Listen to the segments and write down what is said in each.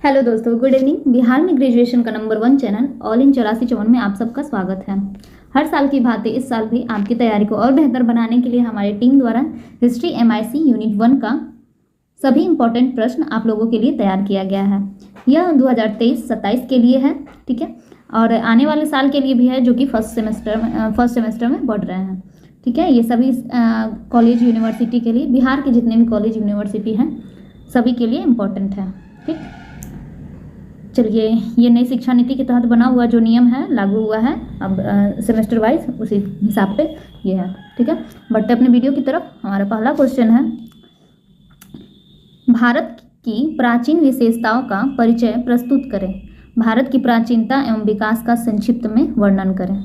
Hello दोस्तों, good evening. Bihar में graduation का नंबर 1 चैनल ऑल इन 8454 में आप सबका स्वागत है। हर साल की भांति इस साल भी आपकी तैयारी को और बेहतर बनाने के लिए हमारी टीम द्वारा हिस्ट्री MIC यूनिट 1 का सभी इंपॉर्टेंट प्रश्न आप लोगों के लिए तैयार किया गया है। यह 2023-27 के लिए है, ठीक है, और आने वाले साल के लिए भी है, जो कि फर्स्ट सेमेस्टर में बढ़ रहे हैं, ठीक है। ये सभी कॉलेज यूनिवर्सिटी के लिए, बिहार के जितने भी कॉलेज यूनिवर्सिटी हैं सभी के लिए इम्पोर्टेंट है, ठीक। चलिए, ये नई शिक्षा नीति के तहत बना हुआ जो नियम है लागू हुआ है अब सेमेस्टर वाइज, उसी हिसाब पे ये है, ठीक है। बढ़ते अपने वीडियो की तरफ। हमारा पहला क्वेश्चन है, भारत की प्राचीन विशेषताओं का परिचय प्रस्तुत करें। भारत की प्राचीनता एवं विकास का संक्षिप्त में वर्णन करें,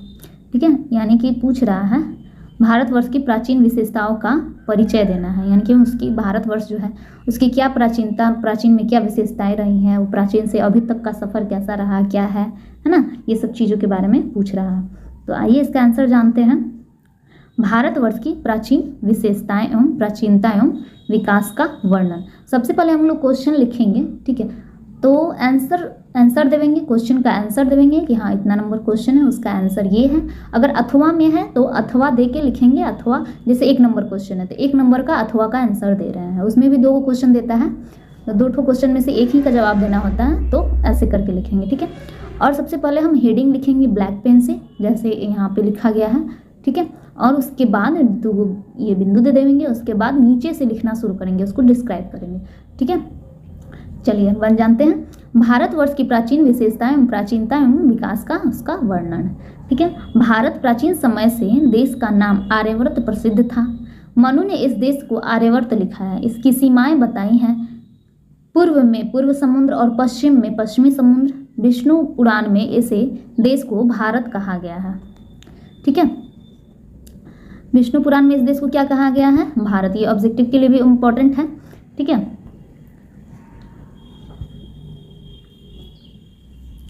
ठीक है। यानी कि पूछ रहा है भारतवर्ष की प्राचीन विशेषताओं का परिचय देना है, यानी कि उसकी भारतवर्ष जो है उसकी क्या प्राचीनता, प्राचीन में क्या विशेषताएं रही हैं, वो प्राचीन से अभी तक का सफ़र कैसा रहा, क्या है ना, ये सब चीज़ों के बारे में पूछ रहा है। तो आइए इसका आंसर जानते हैं। भारतवर्ष की प्राचीन विशेषताएं एवं प्राचीनता एवं विकास का वर्णन। सबसे पहले हम लोग क्वेश्चन लिखेंगे, ठीक है। तो आंसर देवेंगे, क्वेश्चन का आंसर देवेंगे कि हाँ इतना नंबर क्वेश्चन है, उसका आंसर ये है। अगर अथवा में है तो अथवा दे के लिखेंगे, अथवा जैसे 1 नंबर क्वेश्चन है तो 1 नंबर का अथवा का आंसर दे रहे हैं, उसमें भी 2 क्वेश्चन देता है तो 2 क्वेश्चन में से 1 ही का जवाब देना होता है, तो ऐसे करके लिखेंगे, ठीक है। और सबसे पहले हम हेडिंग लिखेंगे ब्लैक पेन से, जैसे यहाँ पे लिखा गया है, ठीक है। और उसके बाद ये बिंदु दे देंगे, उसके बाद नीचे से लिखना शुरू करेंगे, उसको डिस्क्राइब करेंगे, ठीक है। चलिए बन जानते हैं। भारतवर्ष की प्राचीन विशेषताएं एवं प्राचीनता एवं विकास का उसका वर्णन, ठीक है। भारत प्राचीन समय से देश का नाम आर्यवर्त प्रसिद्ध था। मनु ने इस देश को आर्यवर्त लिखा है। इसकी सीमाएं बताई हैं, पूर्व में पूर्व समुद्र और पश्चिम में पश्चिमी समुद्र। विष्णु पुराण में इसे देश को भारत कहा गया है, ठीक है। विष्णु पुराण में इस देश को क्या कहा गया है? भारत। ये ऑब्जेक्टिव के लिए भी इम्पोर्टेंट है, ठीक है।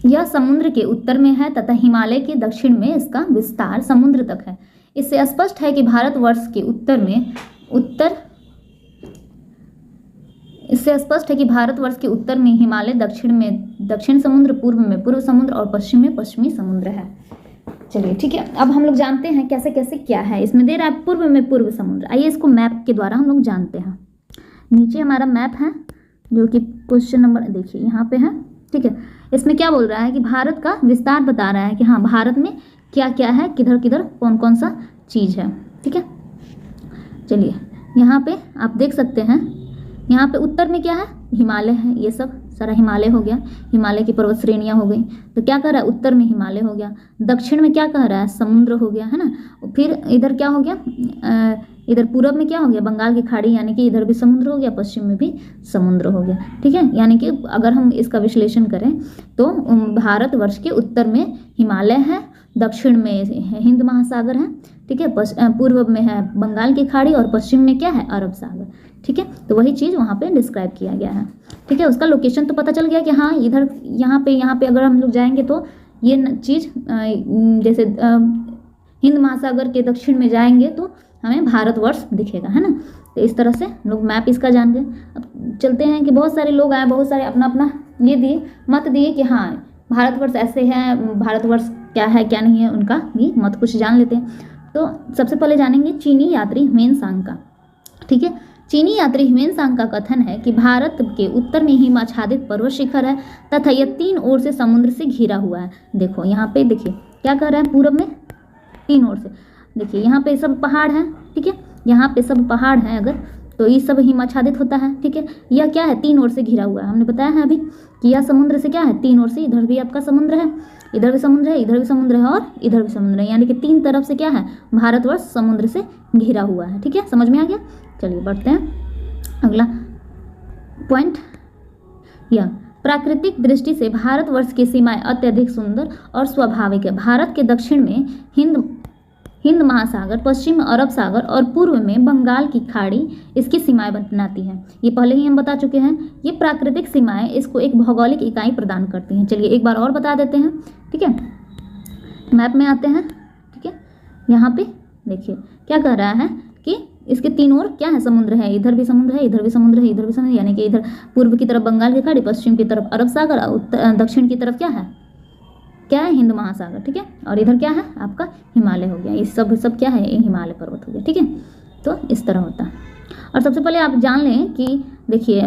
यह समुद्र के उत्तर में है तथा हिमालय के दक्षिण में इसका विस्तार समुद्र तक है। इससे स्पष्ट है कि भारतवर्ष के उत्तर में हिमालय, दक्षिण में दक्षिण समुद्र, पूर्व में पूर्व समुद्र और पश्चिम में पश्चिमी समुद्र है। चलिए ठीक है, अब हम लोग जानते हैं कैसे कैसे क्या है। इसमें दे रहा है पूर्व में पूर्व समुद्र। आइए इसको मैप के द्वारा हम लोग जानते हैं। नीचे हमारा मैप है जो कि क्वेश्चन नंबर देखिए यहाँ पे है, ठीक है। इसमें क्या बोल रहा है कि भारत का विस्तार बता रहा है कि हाँ भारत में क्या क्या है, किधर किधर कौन कौन सा चीज़ है, ठीक है। चलिए यहाँ पे आप देख सकते हैं, यहाँ पे उत्तर में क्या है? हिमालय है, ये सब सारा हिमालय हो गया, हिमालय की पर्वत श्रेणियाँ हो गई। तो क्या कह रहा है? उत्तर में हिमालय हो गया। दक्षिण में क्या कह रहा है? समुद्र हो गया, है ना। फिर इधर क्या हो गया? इधर पूरब में क्या हो गया? बंगाल की खाड़ी, यानी कि इधर भी समुद्र हो गया, पश्चिम में भी समुद्र हो गया, ठीक है। यानी कि अगर हम इसका विश्लेषण करें तो भारतवर्ष के उत्तर में हिमालय है, दक्षिण में हिंद महासागर है, ठीक है, पूर्व में है बंगाल की खाड़ी और पश्चिम में क्या है? अरब सागर, ठीक है। तो वही चीज़ वहाँ पे डिस्क्राइब किया गया है, ठीक है। उसका लोकेशन तो पता चल गया कि हाँ इधर यहाँ पे अगर हम लोग जाएंगे तो ये चीज़ जैसे हिंद महासागर के दक्षिण में जाएंगे तो हमें भारतवर्ष दिखेगा, है ना। तो इस तरह से लोग मैप इसका जान गए। अब चलते हैं कि बहुत सारे लोग आए, बहुत सारे अपना अपना ये दिए, मत दिए कि हाँ भारतवर्ष ऐसे है, भारतवर्ष क्या है क्या नहीं है, उनका भी मत कुछ जान लेते हैं। तो सबसे पहले जानेंगे चीनी यात्री ह्वेनसांग का, ठीक है। चीनी यात्री ह्वेनसांग का कथन है कि भारत के उत्तर में हिम आच्छादित पर्वत शिखर है तथा यह 3 ओर से समुद्र से घिरा हुआ है। देखो यहाँ पे देखिए क्या कह रहा है, पूरब में 3 ओर से, देखिए यहाँ पे सब पहाड़ हैं, ठीक है, यहाँ पे सब पहाड़ हैं अगर, तो ये सब हिम आच्छादित होता है, ठीक है। यह क्या है? 3 ओर से घिरा हुआ है। हमने बताया है अभी कि यह समुद्र से क्या है? 3 ओर से, इधर भी आपका समुद्र है, इधर भी समुद्र है, इधर भी समुद्र है और इधर भी समुद्र है, यानी कि 3 तरफ से क्या है? भारतवर्ष समुद्र से घिरा हुआ है, ठीक है। समझ में आ गया? चलिए बढ़ते हैं अगला पॉइंट। यह प्राकृतिक दृष्टि से भारतवर्ष की सीमाएं अत्यधिक सुंदर और स्वाभाविक है। भारत के दक्षिण में हिंद महासागर, पश्चिम में अरब सागर और पूर्व में बंगाल की खाड़ी इसकी सीमाएं बनाती हैं। ये पहले ही हम बता चुके हैं। ये प्राकृतिक सीमाएं इसको एक भौगोलिक इकाई प्रदान करती हैं। चलिए एक बार और बता देते हैं, ठीक है। मैप में आते हैं, ठीक है। यहाँ पे देखिए क्या कह रहा है कि इसके तीन ओर क्या है, समुद्र है, इधर भी समुद्र है, इधर भी समुद्र है, इधर भी समुद्र, यानी कि इधर पूर्व की तरफ बंगाल की खाड़ी, पश्चिम की तरफ अरब सागर, दक्षिण की तरफ क्या है हिंद महासागर, ठीक है। और इधर क्या है आपका हिमालय हो गया, ये सब क्या है, ये हिमालय पर्वत हो गया, ठीक है। तो इस तरह होता है। और सबसे पहले आप जान लें कि देखिए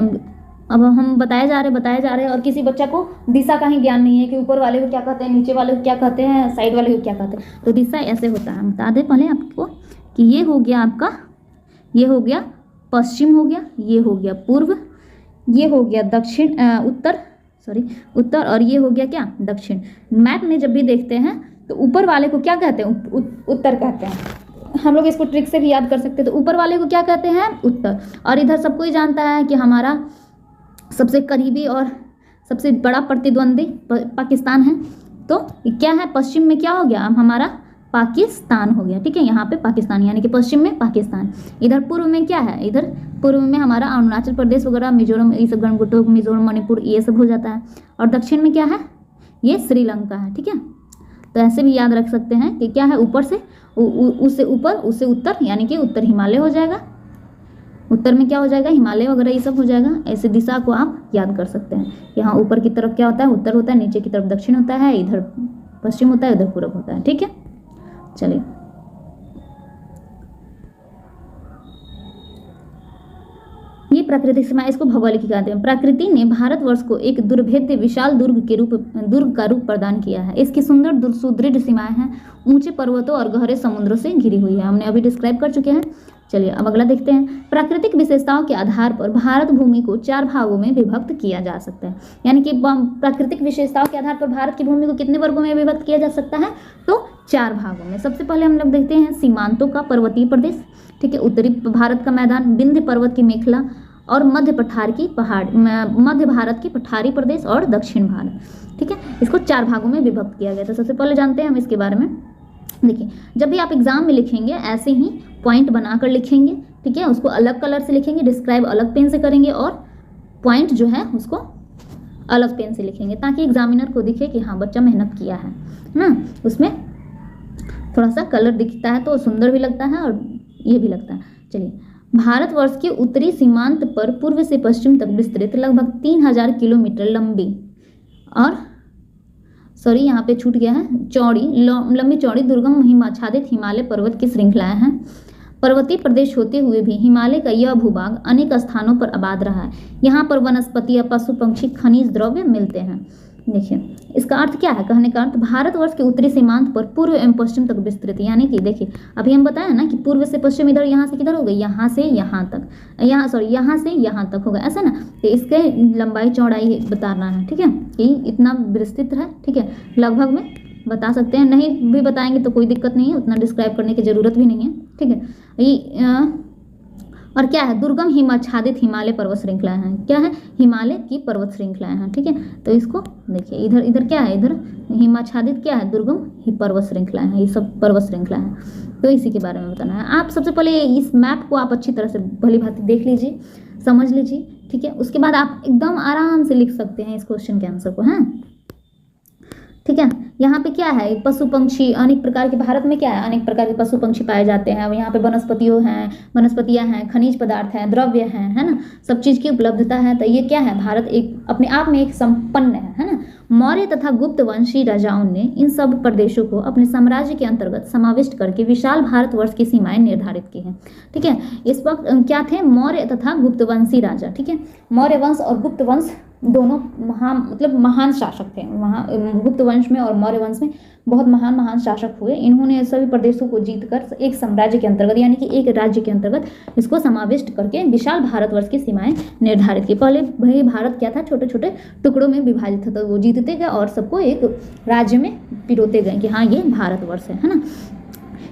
अब हम बताए जा रहे हैं और किसी बच्चा को दिशा का ही ज्ञान नहीं है कि ऊपर वाले को क्या कहते हैं, नीचे वाले को क्या कहते हैं, साइड वाले को क्या कहते हैं। तो दिशा ऐसे होता है, हम बता दें पहले आपको कि ये हो गया आपका, ये हो गया पश्चिम हो गया, ये हो गया पूर्व, ये हो गया दक्षिण उत्तर और ये हो गया क्या, दक्षिण। मैप में जब भी देखते हैं तो ऊपर वाले को क्या कहते हैं, उत्तर कहते हैं। हम लोग इसको ट्रिक से भी याद कर सकते हैं। तो ऊपर वाले को क्या कहते हैं, उत्तर। और इधर सबको ही जानता है कि हमारा सबसे करीबी और सबसे बड़ा प्रतिद्वंदी पाकिस्तान है। तो क्या है, पश्चिम में क्या हो गया, अब हमारा पाकिस्तान हो गया, ठीक है। यहाँ पे पाकिस्तान यानी कि पश्चिम में पाकिस्तान। इधर पूर्व में क्या है, इधर पूर्व में हमारा अरुणाचल प्रदेश वगैरह, मिजोरम, ये सब गणगुटोक, मिजोरम, मणिपुर, ये सब हो जाता है। और दक्षिण में क्या है, ये श्रीलंका है, ठीक है। तो ऐसे भी याद रख सकते हैं कि क्या है, ऊपर से उससे ऊपर उससे उत्तर, यानी कि उत्तर हिमालय हो जाएगा, उत्तर में क्या हो जाएगा, हिमालय वगैरह ये सब हो जाएगा। ऐसे दिशा को आप याद कर सकते हैं। यहाँ ऊपर की तरफ क्या होता है, उत्तर होता है, नीचे की तरफ दक्षिण होता है, इधर पश्चिम होता है, इधर पूर्व होता है, ठीक है। चलिए ये प्राकृतिक सीमा, इसको भौगोलिक कहते हैं। प्रकृति ने भारतवर्ष को एक दुर्भेद्य विशाल दुर्ग का रूप प्रदान किया है। इसकी सुंदर सुदृढ़ सीमाएं हैं, ऊंचे पर्वतों और गहरे समुद्रों से घिरी हुई है, हमने अभी डिस्क्राइब कर चुके हैं। चलिए अब अगला देखते हैं। प्राकृतिक विशेषताओं के आधार पर भारत भूमि को 4 भागों में विभक्त किया जा सकता है। यानी कि प्राकृतिक विशेषताओं के आधार पर भारत की भूमि को कितने वर्गों में विभक्त किया जा सकता है, तो 4 भागों में। सबसे पहले हम लोग देखते हैं सीमांतों का पर्वतीय प्रदेश, ठीक है, उत्तरी भारत का मैदान, विंध्य पर्वत की मेखला और मध्य भारत की पठारी प्रदेश और दक्षिण भारत, ठीक है। इसको 4 भागों में विभक्त किया गया था। सबसे पहले जानते हैं हम इसके बारे में। देखिए जब भी आप एग्जाम में लिखेंगे ऐसे ही पॉइंट बनाकर लिखेंगे, ठीक है, उसको अलग कलर से लिखेंगे, डिस्क्राइब अलग पेन से करेंगे और पॉइंट जो है उसको अलग पेन से लिखेंगे, ताकि एग्जामिनर को दिखे कि हाँ बच्चा मेहनत किया है ना। उसमें थोड़ा सा कलर दिखता है तो सुंदर भी लगता है और ये भी लगता है। चलिए, भारतवर्ष के उत्तरी सीमांत पर पूर्व से पश्चिम तक विस्तृत लगभग 3000 किलोमीटर लंबी और यहाँ पे छूट गया है, लंबी चौड़ी दुर्गम हिमाच्छादित हिमालय पर्वत की श्रृंखलाएं हैं। पर्वतीय प्रदेश होते हुए भी हिमालय का यह भूभाग अनेक स्थानों पर आबाद रहा है। यहाँ पर वनस्पति, पशु, पक्षी, खनिज द्रव्य मिलते हैं। देखिए इसका अर्थ क्या है, कहने का अर्थ भारतवर्ष के उत्तरी सीमांत पर पूर्व एवं पश्चिम तक विस्तृत, यानी कि देखिए अभी हम बताया ना कि पूर्व से पश्चिम, इधर यहाँ से किधर हो गई, यहाँ से यहाँ तक, यहाँ से यहाँ तक होगा, ऐसा ना। तो इसके लंबाई चौड़ाई बताना है, ठीक है, कि इतना विस्तृत है, ठीक है, लगभग में बता सकते हैं। नहीं भी बताएंगे तो कोई दिक्कत नहीं है, उतना डिस्क्राइब करने की जरूरत भी नहीं है, ठीक है। ये और क्या है, दुर्गम हिमाच्छादित हिमालय पर्वत श्रृंखलाएं हैं। क्या है, हिमालय की पर्वत श्रृंखलाएं हैं, ठीक है। तो इसको देखिए इधर क्या है, इधर हिमाच्छादित क्या है, दुर्गम पर्वत श्रृंखलाएं हैं, ये सब पर्वत श्रृंखलाएं हैं। तो इसी के बारे में बताना है। आप सबसे पहले इस मैप को आप अच्छी तरह से भली भांति देख लीजिए, समझ लीजिए, ठीक है। उसके बाद आप एकदम आराम से लिख सकते हैं इस क्वेश्चन के आंसर को, हैं, ठीक है। यहाँ पे क्या है, पशु पंक्षी अनेक प्रकार के, भारत में क्या है, अनेक प्रकार के पशु पंक्षी पाए जाते हैं। यहाँ पे वनस्पतियाँ हैं, खनिज पदार्थ हैं, द्रव्य हैं, है ना, सब चीज़ की उपलब्धता है। तो ये क्या है, भारत एक अपने आप में एक संपन्न है ना। मौर्य तथा गुप्त वंशी राजाओं ने इन सब प्रदेशों को अपने साम्राज्य के अंतर्गत समाविष्ट करके विशाल भारतवर्ष की सीमाएं निर्धारित की हैं, ठीक है। इस वक्त क्या थे, मौर्य तथा गुप्तवंशी राजा, ठीक है। मौर्य वंश और गुप्त वंश दोनों महान शासक थे। गुप्त वंश में और मौर्य वंश में बहुत महान शासक हुए। इन्होंने सभी प्रदेशों को जीतकर एक साम्राज्य के अंतर्गत, यानी कि एक राज्य के अंतर्गत इसको समाविष्ट करके विशाल भारतवर्ष की सीमाएं निर्धारित की। पहले भाई भारत क्या था, छोटे छोटे टुकड़ों में विभाजित था, तो वो जीतते गए और सबको एक राज्य में पिरोते गए कि हाँ ये भारतवर्ष है ना।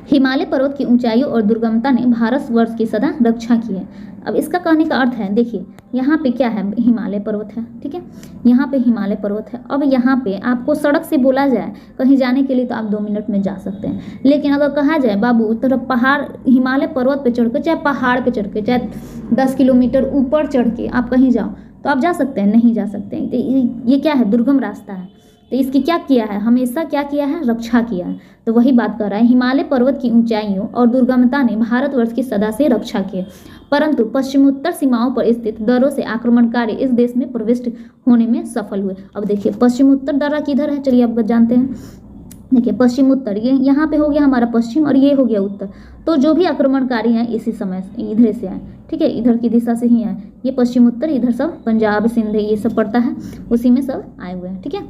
हिमालय पर्वत की ऊंचाइयों और दुर्गमता ने भारतवर्ष की सदा रक्षा की है। अब इसका कहने का अर्थ है, देखिए यहाँ पे क्या है, हिमालय पर्वत है, ठीक है, यहाँ पे हिमालय पर्वत है। अब यहाँ पे आपको सड़क से बोला जाए कहीं जाने के लिए तो आप 2 मिनट में जा सकते हैं, लेकिन अगर कहा जाए बाबू उस तरफ पहाड़, हिमालय पर्वत पे चढ़ के, चाहे पहाड़ पे चढ़ के, चाहे 10 किलोमीटर ऊपर चढ़ के आप कहीं जाओ तो आप जा सकते हैं, नहीं जा सकते हैं। तो ये क्या है, दुर्गम रास्ता है, तो इसकी क्या किया है, हमेशा क्या किया है, रक्षा किया है। तो वही बात कर रहा है, हिमालय पर्वत की ऊंचाइयों और दुर्गमता ने भारतवर्ष की सदा से रक्षा की, परंतु पश्चिमोत्तर सीमाओं पर स्थित दर्रों से आक्रमणकारी इस देश में प्रविष्ट होने में सफल हुए। अब देखिए पश्चिमोत्तर दर्रा किधर है, चलिए अब जानते हैं। देखिए पश्चिम उत्तर, ये यहाँ पे हो गया हमारा पश्चिम और ये हो गया उत्तर। तो जो भी आक्रमणकारी हैं इसी समय इधर से आए, ठीक है, इधर की दिशा से ही आए। ये पश्चिम उत्तर, इधर सब पंजाब सिंध ये सब पड़ता है, उसी में सब आए हुए हैं, ठीक है।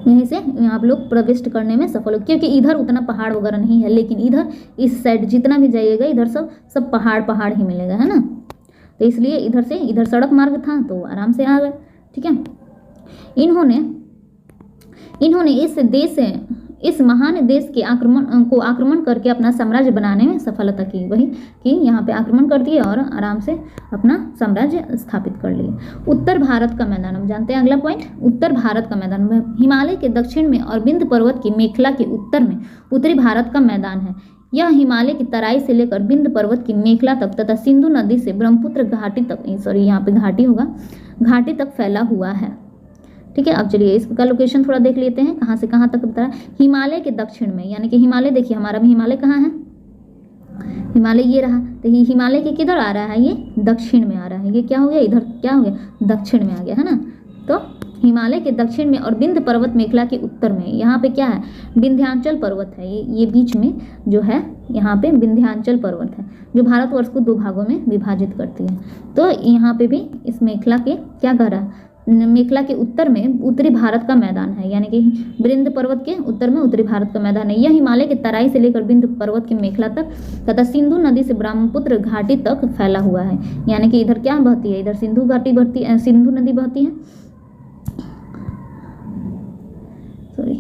यहीं से आप लोग प्रविष्ट करने में सफल हो, क्योंकि इधर उतना पहाड़ वगैरह नहीं है, लेकिन इधर इस साइड जितना भी जाइएगा इधर सब पहाड़ ही मिलेगा, है ना। तो इसलिए इधर से इधर सड़क मार्ग था तो आराम से आ गए, ठीक है। इन्होंने इस महान देश के आक्रमण करके अपना साम्राज्य बनाने में सफलता की। वही कि यहाँ पे आक्रमण कर दिए और आराम से अपना साम्राज्य स्थापित कर लिए। उत्तर भारत का मैदान, हम जानते हैं अगला पॉइंट, उत्तर भारत का मैदान हिमालय के दक्षिण में और विंध्य पर्वत की मेखला के उत्तर में उत्तरी भारत का मैदान है। यह हिमालय की तराई से लेकर विंध्य पर्वत की मेखला तक तथा सिंधु नदी से ब्रह्मपुत्र घाटी तक, सॉरी यहाँ पे घाटी होगा, घाटी तक फैला हुआ है, ठीक है। अब चलिए इसका लोकेशन थोड़ा देख लेते हैं, कहाँ से कहाँ तक बताया। हिमालय के दक्षिण में, यानी कि हिमालय, देखिए हमारा भी हिमालय कहाँ है, हिमालय ये रहा, तो ये हिमालय के किधर आ रहा है, ये दक्षिण में आ रहा है। ये क्या हो गया, इधर क्या हो गया, दक्षिण में आ गया, है ना। तो हिमालय के दक्षिण में और विंध्य पर्वत मेखला के उत्तर में, यहाँ पे क्या है, विंध्याचल पर्वत है। ये बीच में जो है यहाँ पे विंध्याचल पर्वत है, जो भारतवर्ष को 2 भागों में विभाजित करती है। तो यहाँ पे भी इस मेखला के क्या कह रहा है, मेखला के उत्तर में उत्तरी भारत का मैदान है, यानी कि विंध्य पर्वत के उत्तर में उत्तरी भारत का मैदान है। यह हिमालय के तराई से लेकर विंध्य पर्वत की मेखला तक तथा सिंधु नदी से ब्रह्मपुत्र घाटी तक फैला हुआ है। यानी कि इधर क्या बहती है, इधर सिंधु घाटी बहती है, सिंधु नदी बहती है, सॉरी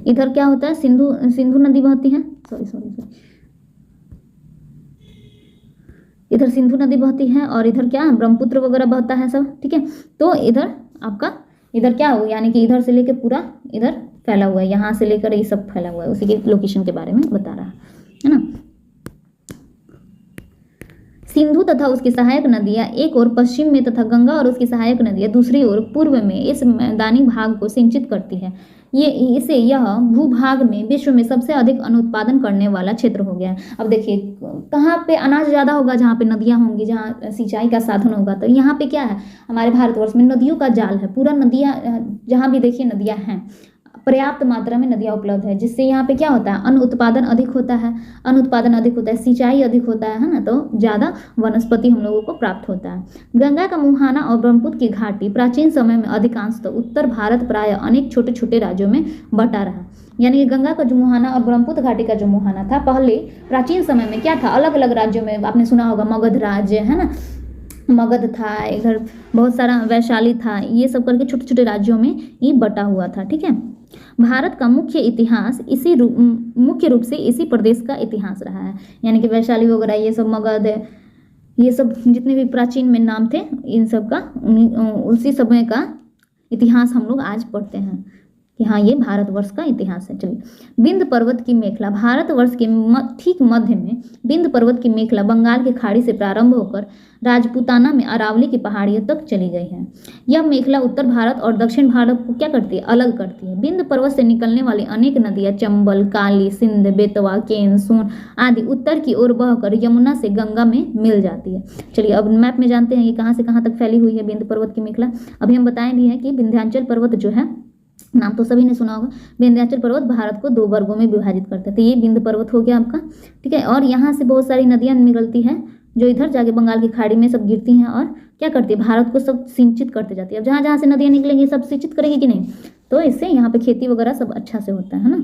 इधर क्या होता है, सिंधु नदी बहती है, सॉरी इधर सिंधु नदी बहती है और इधर क्या ब्रह्मपुत्र वगैरह बहता है सब, ठीक है। तो इधर आपका इधर क्या हो, यानी कि इधर से लेकर पूरा इधर फैला हुआ है, यहाँ से लेकर ये सब फैला हुआ है, उसी के लोकेशन के बारे में बता रहा है ना। सिंधु तथा उसकी सहायक नदियां एक ओर पश्चिम में तथा गंगा और उसकी सहायक नदियां दूसरी ओर पूर्व में इस मैदानी भाग को सिंचित करती है। यह भूभाग में विश्व में सबसे अधिक अनुत्पादन करने वाला क्षेत्र हो गया है। अब देखिए कहाँ पे अनाज ज़्यादा होगा, जहाँ पे नदियाँ होंगी, जहाँ सिंचाई का साधन होगा। तो यहाँ पे क्या है, हमारे भारतवर्ष में नदियों का जाल है, पूरा नदियाँ, जहाँ भी देखिए नदियाँ हैं, पर्याप्त मात्रा में नदियाँ उपलब्ध है, जिससे यहाँ पे क्या होता है, अन्न उत्पादन अधिक होता है, सिंचाई अधिक होता है ना, तो ज़्यादा वनस्पति हम लोगों को प्राप्त होता है। गंगा का मुहाना और ब्रह्मपुत्र की घाटी प्राचीन समय में अधिकांश तो उत्तर भारत प्राय अनेक छोटे छोटे राज्यों में बटा रहा। यानी कि गंगा का जो मुहाना और ब्रह्मपुत्र घाटी का जो मुहाना था, पहले प्राचीन समय में क्या था, अलग अलग राज्यों में, आपने सुना होगा मगध राज्य है ना, मगध था, इधर बहुत सारा वैशाली था, ये सब करके छोटे छोटे राज्यों में ये बटा हुआ था, ठीक है। भारत का मुख्य रूप से इसी प्रदेश का इतिहास रहा है, यानी कि वैशाली वगैरह, ये सब मगध, ये सब जितने भी प्राचीन में नाम थे, इन सब का उसी समय का इतिहास हम लोग आज पढ़ते हैं कि हाँ ये भारतवर्ष का इतिहास है। चलिए, विंध्य पर्वत की मेखला, भारतवर्ष के ठीक मध्य में विंध्य पर्वत की मेखला बंगाल की खाड़ी से प्रारंभ होकर राजपूताना में अरावली की पहाड़ियों तक चली गई है। यह मेखला उत्तर भारत और दक्षिण भारत को क्या करती है, अलग करती है। विंध्य पर्वत से निकलने वाली अनेक नदियां चंबल, काली, सिंध, बेतवा, केन, सोन आदि उत्तर की ओर बहकर यमुना से गंगा में मिल जाती है। चलिए अब मैप में जानते हैं ये कहाँ से कहाँ तक फैली हुई है विंध्य पर्वत की मेखला। अभी हम बताएं भी हैं कि विंध्याचल पर्वत जो है, नाम तो सभी ने सुना होगा, विंध्याचल पर्वत भारत को 2 वर्गों में विभाजित करता है। तो ये विंध्य पर्वत हो गया आपका, ठीक है। और यहाँ से बहुत सारी नदियाँ निकलती हैं जो इधर जाके बंगाल की खाड़ी में सब गिरती हैं और क्या करती है, भारत को सब सिंचित करते जाती है। अब जहाँ जहाँ से नदियाँ निकलेंगी सब सिंचित करेंगी कि नहीं, तो इससे यहाँ पे खेती वगैरह सब अच्छा से होता है ना।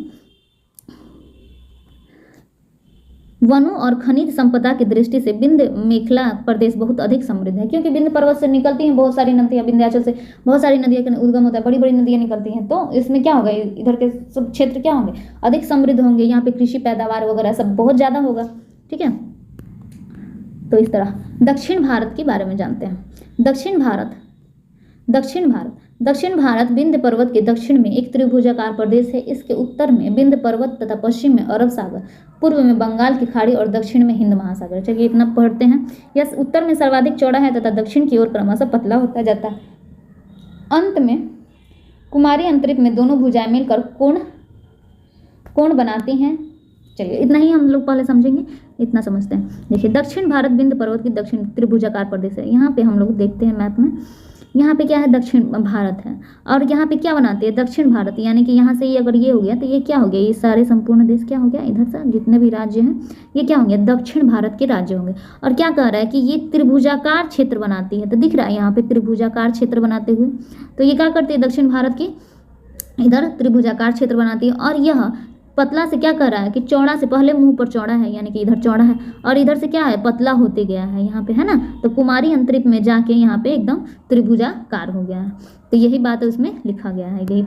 वनों और खनिज संपदा की दृष्टि से विंध्य मेखला प्रदेश बहुत अधिक समृद्ध है, क्योंकि विंध्य पर्वत से निकलती हैं बहुत सारी नदियाँ, विंध्याचल से बहुत सारी नदियाँ का उद्गम होता है, बड़ी बड़ी नदियाँ निकलती हैं। तो इसमें क्या होगा, इधर के सब क्षेत्र क्या होंगे, अधिक समृद्ध होंगे, यहाँ पे कृषि पैदावार वगैरह सब बहुत ज़्यादा होगा, ठीक है। तो इस तरह दक्षिण भारत के बारे में जानते हैं। दक्षिण भारत विंध्य पर्वत के दक्षिण में एक त्रिभुजाकार प्रदेश है। इसके उत्तर में विंध्य पर्वत तथा पश्चिम में अरब सागर, पूर्व में बंगाल की खाड़ी और दक्षिण में हिंद महासागर। चलिए इतना पढ़ते हैं। यह उत्तर में सर्वाधिक चौड़ा है तथा दक्षिण की ओर क्रमशः पतला होता जाता है। कुमारी अंतरिक्ष में दोनों भुजाएं मिलकर कोण बनाती हैं। चलिए इतना ही हम लोग पहले समझेंगे, इतना समझते हैं। देखिए दक्षिण भारत विंध्य पर्वत की दक्षिण त्रिभुजाकार प्रदेश है। यहाँ पे हम लोग देखते हैं मैप में, यहाँ पे क्या है, दक्षिण भारत है। और यहाँ पे क्या बनाती है, दक्षिण भारत, यानी कि यहाँ से ये अगर ये हो गया तो ये क्या हो गया, ये सारे संपूर्ण देश क्या हो गया, इधर से जितने भी राज्य हैं ये क्या होंगे, दक्षिण भारत के राज्य होंगे। और क्या कह रहा है कि ये त्रिभुजाकार क्षेत्र बनाती है, तो दिख रहा है यहाँ पे त्रिभुजाकार क्षेत्र बनाते हुए। तो ये क्या करती है, दक्षिण भारत की इधर त्रिभुजाकार क्षेत्र बनाती है। और यह पतला से क्या कर रहा है कि चौड़ा से, पहले मुंह पर चौड़ा है यानी कि इधर चौड़ा है, और इधर से क्या है, पतला होते गया है यहाँ पे, है ना। तो कुमारी अंतरिक्ष में जाके यहाँ पे एकदम त्रिभुजाकार हो गया है। तो यही बात उसमें लिखा गया है, यही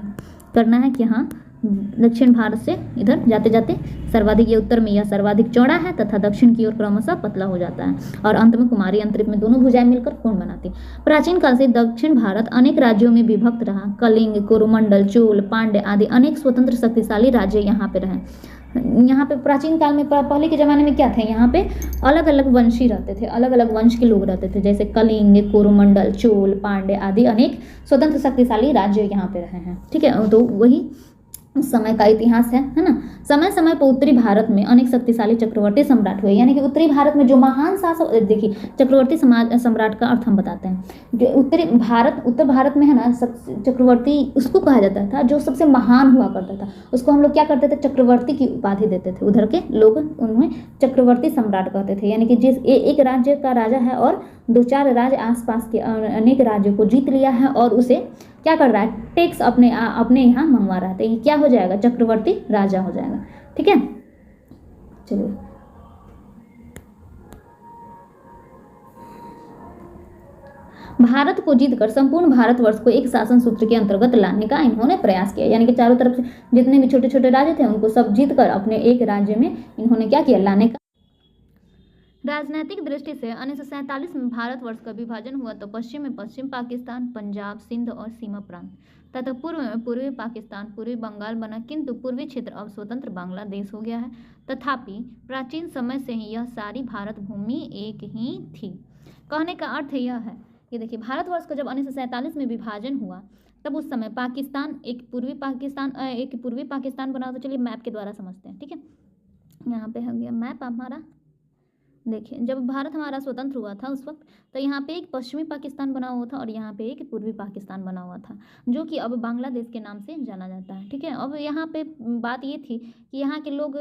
करना है कि हाँ दक्षिण भारत से इधर जाते जाते सर्वाधिक, ये उत्तर में यह सर्वाधिक चौड़ा है तथा दक्षिण की ओर क्रमशः पतला हो जाता है। और अंत में कुमारी अंतरिक्ष में दोनों भुजाएं मिलकर कोण बनाती। प्राचीन काल से दक्षिण भारत अनेक राज्यों में विभक्त रहा। कलिंग, कोरोमंडल, चोल, पांड्य आदि अनेक स्वतंत्र शक्तिशाली राज्य यहाँ पे रहे। यहाँ पे प्राचीन काल में, पहले के ज़माने में क्या थे, यहाँ पे अलग अलग वंशी रहते थे, अलग अलग वंश के लोग रहते थे, जैसे कलिंग, कोरोमंडल, चोल, पांड्य आदि अनेक स्वतंत्र शक्तिशाली राज्य यहाँ पे रहे हैं। ठीक है, तो वही उस समय का इतिहास है ना। समय समय पर उत्तरी भारत में अनेक शक्तिशाली चक्रवर्ती सम्राट हुए, यानी कि उत्तरी भारत में जो महान शासक, देखिए चक्रवर्ती सम्राट का अर्थ हम बताते हैं। जो उत्तर भारत में है ना, चक्रवर्ती उसको कहा जाता था जो सबसे महान हुआ करता था, उसको हम लोग क्या करते थे, चक्रवर्ती की उपाधि देते थे। उधर के लोग उन्हें चक्रवर्ती सम्राट कहते थे, यानी कि जिस एक राज्य का राजा है और 2-4 राज्य आसपास के अनेक राज्यों को जीत लिया है और उसे क्या कर रहा है, टैक्स अपने यहाँ मंगवा रहा है, तो ये क्या हो जाएगा, चक्रवर्ती राजा हो जाएगा। ठीक है, चलिए भारत को जीतकर संपूर्ण भारतवर्ष को एक शासन सूत्र के अंतर्गत लाने का इन्होंने प्रयास किया, यानी कि चारों तरफ से जितने भी छोटे छोटे राज्य थे उनको सब जीतकर अपने एक राज्य में इन्होंने क्या किया, लाने का। राजनीतिक दृष्टि से 1947 में भारतवर्ष का विभाजन हुआ तो पश्चिम में पश्चिम पाकिस्तान, पंजाब, सिंध और सीमा प्रांत तथा पूर्व में पूर्वी पाकिस्तान, पूर्वी बंगाल बना, किंतु पूर्वी क्षेत्र अब स्वतंत्र बांग्लादेश हो गया है। तथापि प्राचीन समय से ही यह सारी भारत भूमि एक ही थी। कहने का अर्थ यह है, ये देखिए भारतवर्ष का जब 1947 में विभाजन हुआ तब उस समय पाकिस्तान एक पूर्वी पाकिस्तान बना। तो चलिए मैप के द्वारा समझते हैं। ठीक है, यहाँ पे हो गया मैप हमारा। देखिए जब भारत हमारा स्वतंत्र हुआ था उस वक्त, तो यहाँ पे एक पश्चिमी पाकिस्तान बना हुआ था और यहाँ पे एक पूर्वी पाकिस्तान बना हुआ था, जो कि अब बांग्लादेश के नाम से जाना जाता है। ठीक है, अब यहाँ पे बात ये थी कि यहाँ के लोग,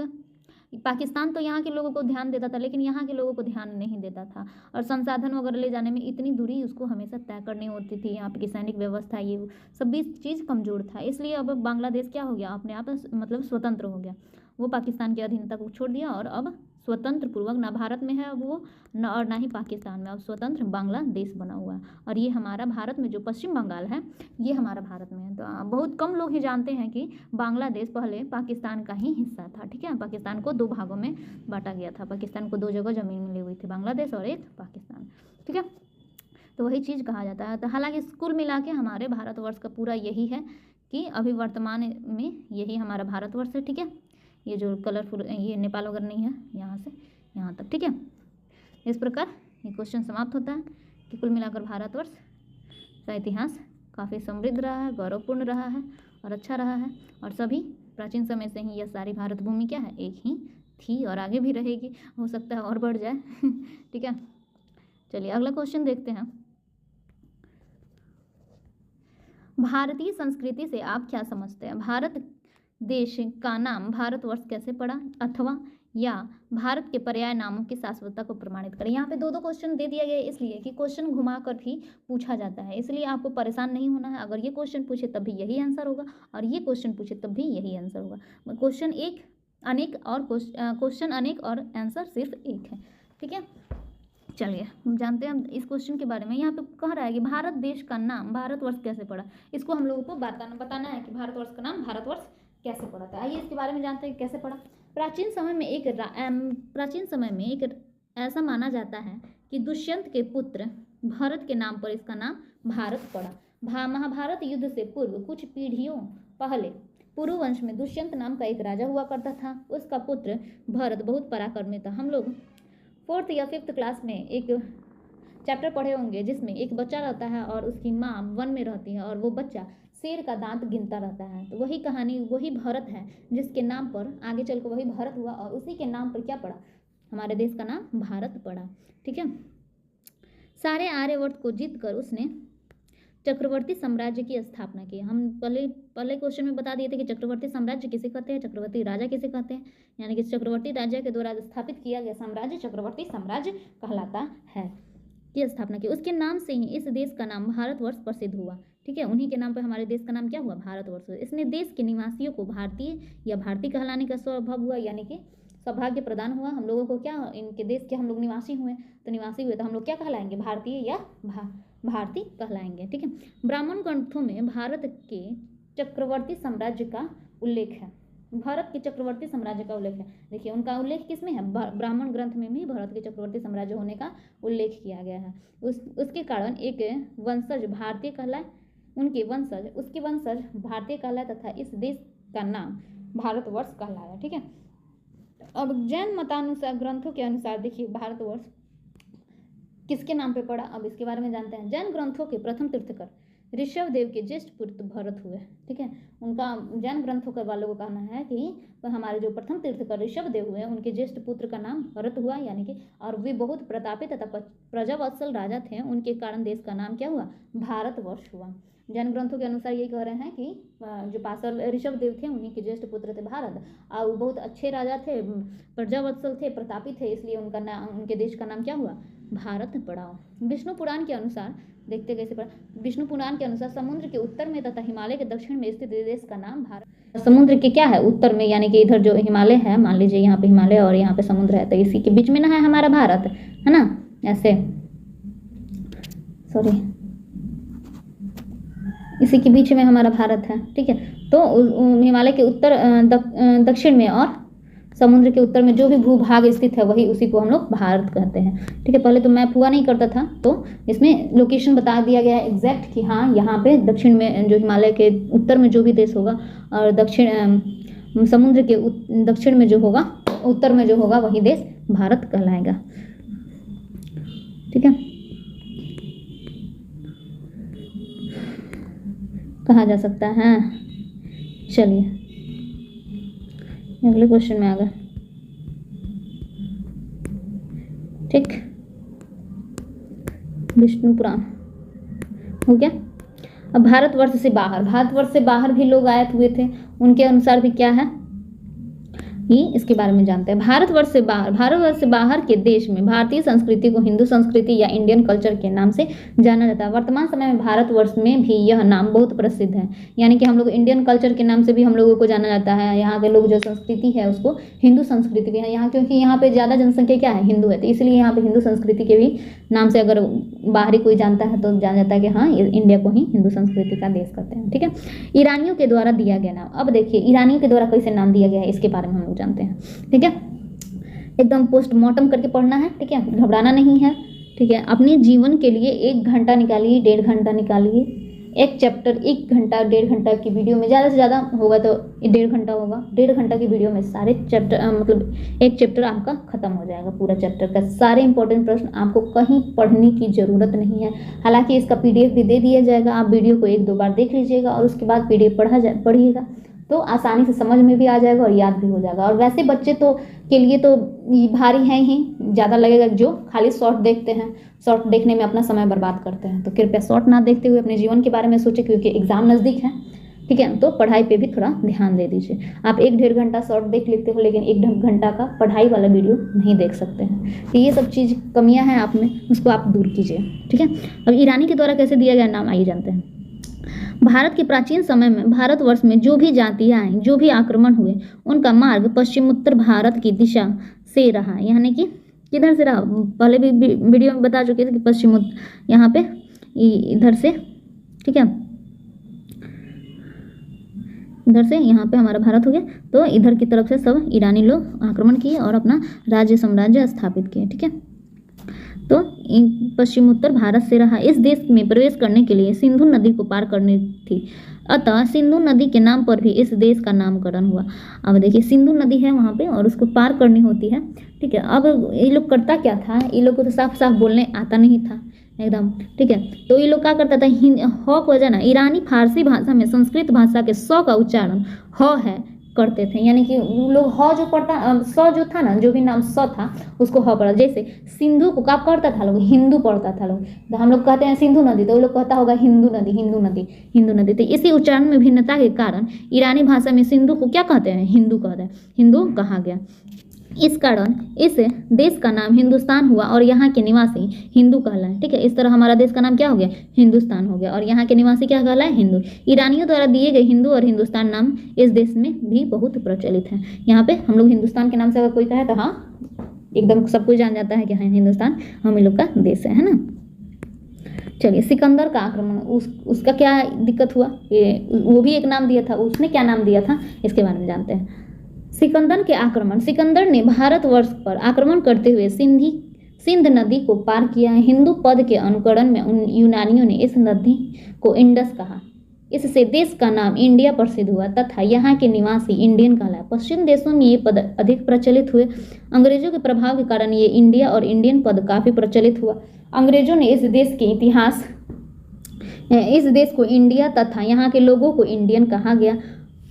पाकिस्तान तो यहाँ के लोगों को ध्यान देता था लेकिन यहाँ के लोगों को ध्यान नहीं देता था, और संसाधन वगैरह ले जाने में इतनी दूरी उसको हमेशा तय करनी होती थी। यहाँ पे सैनिक व्यवस्था ये सब भी चीज़ कमज़ोर था, इसलिए अब बांग्लादेश क्या हो गया, अपने आप मतलब स्वतंत्र हो गया। वो पाकिस्तान की अधीनता को छोड़ दिया और अब स्वतंत्र पूर्वक, ना भारत में है वो न और ना ही पाकिस्तान में, अब स्वतंत्र बांग्लादेश बना हुआ है। और ये हमारा भारत में जो पश्चिम बंगाल है ये हमारा भारत में है। तो बहुत कम लोग ही जानते हैं कि बांग्लादेश पहले पाकिस्तान का ही हिस्सा था। ठीक है, पाकिस्तान को 2 भागों में बांटा गया था, पाकिस्तान को 2 जगह ज़मीन मिली हुई थी, बांग्लादेश और एक पाकिस्तान। ठीक है, तो वही चीज़ कहा जाता है। तो हालांकि कुल मिला के हमारे भारतवर्ष का पूरा यही है कि अभी वर्तमान में यही हमारा भारतवर्ष है। ठीक है, ये जो कलरफुल ये नेपाल वगैरह नहीं है, यहाँ से यहाँ तक। ठीक है, इस प्रकार ये क्वेश्चन समाप्त होता है कि कुल मिलाकर भारतवर्ष का इतिहास काफ़ी समृद्ध रहा है, गौरवपूर्ण रहा है और अच्छा रहा है, और सभी प्राचीन समय से ही यह सारी भारत भूमि क्या है, एक ही थी और आगे भी रहेगी, हो सकता है और बढ़ जाए। ठीक है, चलिए अगला क्वेश्चन देखते हैं। भारतीय संस्कृति से आप क्या समझते हैं? भारत देश का नाम भारतवर्ष कैसे पड़ा, अथवा या भारत के पर्याय नामों की शाश्वतता को प्रमाणित करें। यहाँ पे 2 क्वेश्चन दे दिया गया है, इसलिए कि क्वेश्चन घुमा कर भी पूछा जाता है, इसलिए आपको परेशान नहीं होना है। अगर ये क्वेश्चन पूछे तब भी यही आंसर होगा और ये क्वेश्चन पूछे तब भी यही आंसर होगा। क्वेश्चन अनेक और आंसर सिर्फ एक है। ठीक है, चलिए हम जानते हैं इस क्वेश्चन के बारे में। यहाँ पे कह रहा है कि भारत देश का नाम भारतवर्ष कैसे पड़ा, इसको हम लोगों को बताना है कि भारतवर्ष का नाम भारतवर्ष कैसे पड़ा था। आइए इसके बारे में जानते हैं कैसे पड़ा। प्राचीन समय में एक ऐसा माना जाता है कि दुष्यंत के पुत्र भरत के नाम पर इसका नाम भारत पड़ा। महाभारत युद्ध से पूर्व कुछ पीढ़ियों पहले पुरुवंश में दुष्यंत नाम का एक राजा हुआ करता था। उसका पुत्र भरत बहुत पराक्रमी था। हम लोग 4th या 5th क्लास में एक चैप्टर पढ़े होंगे जिसमें एक बच्चा रहता है और उसकी माँ वन में रहती है और वो बच्चा शेर का दांत गिनता रहता है। तो वही कहानी वही भारत है जिसके नाम पर आगे चल कर वही भारत हुआ और उसी के नाम पर क्या पड़ा, हमारे देश का नाम भारत पड़ा। ठीक है, सारे आर्यवर्त को जीत कर उसने चक्रवर्ती साम्राज्य की स्थापना की। हम पहले क्वेश्चन में बता दिए थे कि चक्रवर्ती साम्राज्य किसे कहते हैं, चक्रवर्ती राजा किसे कहते हैं, यानी कि चक्रवर्ती राजा के द्वारा स्थापित किया गया साम्राज्य चक्रवर्ती साम्राज्य कहलाता है, की स्थापना की। उसके नाम से ही इस देश का नाम भारतवर्ष प्रसिद्ध हुआ। ठीक है, उन्हीं के नाम पर हमारे देश का नाम क्या हुआ, भारतवर्ष। इसने देश के निवासियों को भारतीय या भारतीय कहलाने का स्वभाव हुआ, यानी कि सौभाग्य प्रदान हुआ। हम लोगों को क्या, इनके देश के हम लोग निवासी हुए, तो निवासी हुए तो हम लोग क्या कहलाएंगे, भारतीय या भारतीय कहलाएंगे। ठीक है, ब्राह्मण ग्रंथों में भारत के चक्रवर्ती साम्राज्य का उल्लेख है, भारत के चक्रवर्ती साम्राज्य का उल्लेख है। देखिए उनका उल्लेख किस में है, ब्राह्मण ग्रंथ में भी भारत के चक्रवर्ती साम्राज्य होने का उल्लेख किया गया है। उसके कारण एक वंशज भारतीय कहलाए, उनके वंशज उसके वंशज भारतीय कहलाए तथा इस देश का नाम भारतवर्ष कहलाया। ठीक है, अब जैन मतानुसार ग्रंथों के अनुसार देखिए भारतवर्ष किसके नाम पे पड़ा, अब इसके बारे में जानते हैं। जैन ग्रंथों के प्रथम तीर्थकर ऋषभ देव के ज्येष्ठ पुत्र भरत हुए। ठीक है, उनका जैन ग्रंथों के वालों को कहना है कि हमारे जो प्रथम तीर्थकर ऋषभ देव हुए उनके ज्येष्ठ पुत्र का नाम भरत हुआ, यानी कि और वे बहुत प्रतापी तथा प्रजावत्सल राजा थे, उनके कारण देश का नाम क्या हुआ, भारतवर्ष हुआ। जैन ग्रंथों के अनुसार ये कह रहे हैं कि जो पार्षद ऋषभ देव थे उन्हीं के ज्येष्ठ पुत्र थे भारत, और वो बहुत अच्छे राजा थे, प्रजावत्सल थे, प्रतापी थे, इसलिए उनका नाम, उनके देश का नाम क्या हुआ, भारत पड़ा। विष्णु पुराण के अनुसार देखते कैसे पड़ा, विष्णु पुराण के अनुसार समुद्र के उत्तर में तथा हिमालय के दक्षिण में स्थित देश का नाम भारत। समुद्र के क्या है, उत्तर में, यानी कि इधर जो हिमालय है, मान लीजिए यहाँ पे हिमालय और यहाँ पे समुद्र है, तो इसी के बीच में ना है हमारा भारत, है ना, ऐसे, सॉरी, इसी के बीच में हमारा भारत है। ठीक है, तो हिमालय के उत्तर दक्षिण में और समुद्र के उत्तर में जो भी भूभाग स्थित है वही उसी को हम लोग भारत कहते हैं। ठीक है, पहले तो मैप हुआ नहीं करता था, तो इसमें लोकेशन बता दिया गया है एग्जैक्ट कि हाँ यहाँ पे दक्षिण में जो हिमालय के उत्तर में जो भी देश होगा और दक्षिण समुद्र के दक्षिण में जो होगा, उत्तर में जो होगा वही देश भारत कहलाएगा। ठीक है, कहा जा सकता है। चलिए अगले क्वेश्चन में आ गए। ठीक, विष्णु पुराण हो गया। अब भारतवर्ष से बाहर भी लोग आए हुए थे, उनके अनुसार भी क्या है ये इसके बारे में जानते हैं। भारतवर्ष से बाहर के देश में भारतीय संस्कृति को हिंदू संस्कृति या इंडियन कल्चर के नाम से जाना जाता है। वर्तमान समय में भारतवर्ष में भी यह नाम बहुत प्रसिद्ध है, यानी कि हम लोग इंडियन कल्चर के नाम से भी हम लोगों को जाना जाता है। यहाँ के लोग जो संस्कृति है उसको हिंदू संस्कृति भी है यहाँ, क्योंकि यहाँ पे ज़्यादा जनसंख्या क्या है, हिंदू है, तो इसलिए यहाँ पे हिंदू संस्कृति के भी नाम से अगर बाहरी कोई जानता है तो जाना जाता है कि हाँ इंडिया को ही हिंदू संस्कृति का देश कहते हैं। ठीक है, ईरानियों के द्वारा दिया गया नाम। अब देखिए ईरानियों के द्वारा कैसे नाम दिया गया है इसके बारे में हम जानते हैं। ठीक है, एकदम पोस्टमार्टम करके पढ़ना है। ठीक है, घबराना नहीं है। ठीक है, अपने जीवन के लिए 1 घंटा निकालिए, 1.5 घंटा निकालिए, एक चैप्टर 1 घंटा 1.5 घंटा की वीडियो में, ज़्यादा से ज़्यादा होगा तो 1.5 घंटा होगा, 1.5 घंटा की वीडियो में सारे चैप्टर मतलब एक चैप्टर आपका खत्म हो जाएगा, पूरा चैप्टर का सारे इंपॉर्टेंट प्रश्न, आपको कहीं पढ़ने की ज़रूरत नहीं है। हालांकि इसका PDF भी दे दिया जाएगा, आप वीडियो को 1-2 बार देख लीजिएगा और उसके बाद PDF पढ़िएगा तो आसानी से समझ में भी आ जाएगा और याद भी हो जाएगा। और वैसे बच्चे तो के लिए तो भारी है ही, ज़्यादा लगेगा जो खाली शॉर्ट देखते हैं, शॉर्ट देखने में अपना समय बर्बाद करते हैं। तो कृपया शॉर्ट ना देखते हुए अपने जीवन के बारे में सोचें, क्योंकि एग्जाम नज़दीक है। ठीक है, तो पढ़ाई पे भी थोड़ा ध्यान दे दीजिए। आप 1-1.5 घंटा शॉर्ट देख लेते हो, लेकिन 1 घंटा का पढ़ाई वाला वीडियो नहीं देख सकते हैं। तो ये सब चीज़ कमियाँ हैं आप में, उसको आप दूर कीजिए। ठीक है, अब ईरानी के द्वारा कैसे दिया गया नाम आइए जानते हैं। भारत के प्राचीन समय में भारतवर्ष में जो भी जातियाँ आईं, जो भी आक्रमण हुए, उनका मार्ग पश्चिमोत्तर भारत की दिशा से रहा, यानी कि किधर से रहा, पहले भी वीडियो में बता चुके थे कि पश्चिमोत्तर यहाँ पे इधर से। ठीक है, इधर से यहाँ पे हमारा भारत हो गया, तो इधर की तरफ से सब ईरानी लोग आक्रमण किए और अपना राज्य साम्राज्य स्थापित किए। ठीक है, तो पश्चिमोत्तर भारत से रहा। इस देश में प्रवेश करने के लिए सिंधु नदी को पार करनी थी, अतः सिंधु नदी के नाम पर भी इस देश का नामकरण हुआ। अब देखिए सिंधु नदी है वहाँ पे और उसको पार करनी होती है। ठीक है, अब ये लोग करता क्या था, ये लोग को तो साफ साफ बोलने आता नहीं था, एकदम, ठीक है। तो ये लोग क्या करता था, ह को जो ना ईरानी फारसी भाषा में संस्कृत भाषा के स का उच्चारण ह है करते थे, यानी कि लोग ह जो पढ़ता, स जो था ना, जो भी नाम स था उसको ह पढ़ा। जैसे सिंधु को क्या पढ़ता था लोग, हिंदू पढ़ता था लोग। तो हम लोग कहते हैं सिंधु नदी, तो वो लोग कहता होगा हिंदू नदी, हिंदू नदी, हिंदू नदी। तो इसी उच्चारण में भिन्नता के कारण ईरानी भाषा में सिंधु को क्या कहते हैं, हिंदू कहते हैं, हिंदू कहा गया। इस कारण इस देश का नाम हिंदुस्तान हुआ और यहाँ के निवासी हिंदू कहलाए, ठीक है। इस तरह हमारा देश का नाम क्या हो गया, हिंदुस्तान हो गया, और यहाँ के निवासी क्या कहलाए, हिंदू। ईरानियों द्वारा दिए गए हिंदू और हिंदुस्तान नाम इस देश में भी बहुत प्रचलित है। यहाँ पे हम लोग हिंदुस्तान के नाम से अगर कोई कहे तो हाँ एकदम सब कुछ जान जाता है कि हाँ हिंदुस्तान हम लोग का देश है ना। चलिए, सिकंदर का आक्रमण, उसका क्या दिक्कत हुआ, वो भी एक नाम दिया था, उसने क्या नाम दिया था, इसके बारे में जानते हैं। सिकंदर के आक्रमण, सिकंदर ने भारतवर्ष पर आक्रमण करते हुए सिंध नदी को पार किया। हिंदू पद के अनुकरण में उन यूनानियों ने इस नदी को इंडस कहा। इससे देश का नाम इंडिया प्रसिद्ध हुआ तथा यहाँ के निवासी इंडियन कहलाए। पश्चिम देशों में ये पद अधिक प्रचलित हुए। अंग्रेजों के प्रभाव के कारण ये इंडिया और इंडियन पद काफी प्रचलित हुआ। अंग्रेजों ने इस देश को इंडिया तथा यहाँ के लोगों को इंडियन कहा गया,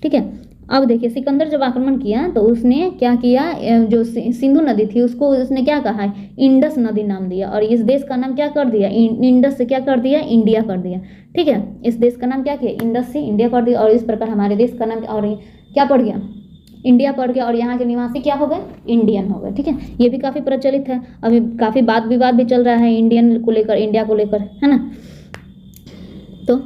ठीक है। अब देखिए, सिकंदर जब आक्रमण किया तो उसने क्या किया, जो सिंधु नदी थी उसको उसने क्या कहा है, इंडस नदी नाम दिया, और इस देश का नाम क्या कर दिया, इंडस से क्या कर दिया, इंडिया कर दिया, ठीक है। इस देश का नाम क्या किया, इंडस से इंडिया कर दिया, और इस प्रकार हमारे देश का नाम और क्या पड़ गया, इंडिया पड़ गया, और यहाँ के निवासी क्या हो गए, इंडियन हो गए, ठीक है। ये भी काफ़ी प्रचलित है। अभी काफ़ी वाद विवाद भी चल रहा है इंडियन को लेकर, इंडिया को लेकर, है ना। तो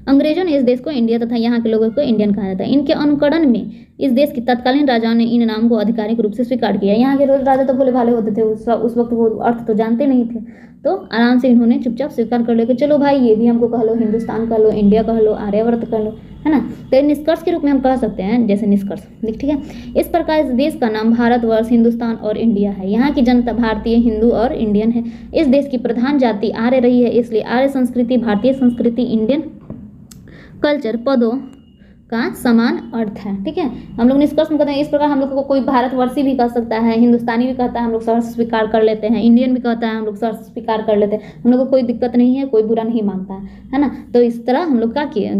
अंग्रेजों ने इस देश को इंडिया तथा यहाँ के लोगों को इंडियन कहा जाता है। इनके अनुकरण में इस देश के तत्कालीन राजाओं ने इन नाम को आधिकारिक रूप से स्वीकार किया। यहाँ के राजा तो भोले भाले होते थे, उस वक्त वो अर्थ तो जानते नहीं थे, तो आराम से इन्होंने चुपचाप स्वीकार कर लिया कि चलो भाई ये भी हमको कह लो, हिंदुस्तान कह लो, इंडिया कह लो, आर्यावर्त कह लो, है ना। तो निष्कर्ष के रूप में हम कह सकते हैं, जैसे निष्कर्ष, ठीक है। इस प्रकार इस देश का नाम भारतवर्ष, हिंदुस्तान और इंडिया है। यहाँ की जनता भारतीय, हिंदू और इंडियन है। इस देश की प्रधान जाति आर्य रही है, इसलिए आर्य संस्कृति, भारतीय संस्कृति, इंडियन कल्चर पदों का समान अर्थ है, ठीक है। हम लोग निष्कर्ष में कहते हैं, इस प्रकार हम लोग को कोई भारतवर्षी भी कह सकता है, हिंदुस्तानी भी कहता है, हम लोग सर्व स्वीकार कर लेते हैं, इंडियन भी कहता है, हम लोग सर्व स्वीकार कर लेते हैं, हम लोग को कोई दिक्कत नहीं है, कोई बुरा नहीं मानता है ना। तो इस तरह हम लोग क्या किए,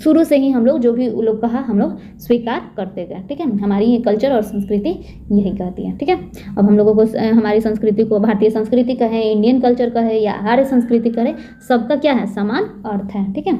शुरू से ही हम लोग जो भी लोग कहा हम लोग स्वीकार करते गए, ठीक है। हमारी ये कल्चर और संस्कृति यही कहती है, ठीक है। अब हम लोगों को हमारी संस्कृति को भारतीय संस्कृति कहे, इंडियन कल्चर कहे या आर्य संस्कृति कहे, सबका क्या है, समान अर्थ है, ठीक है।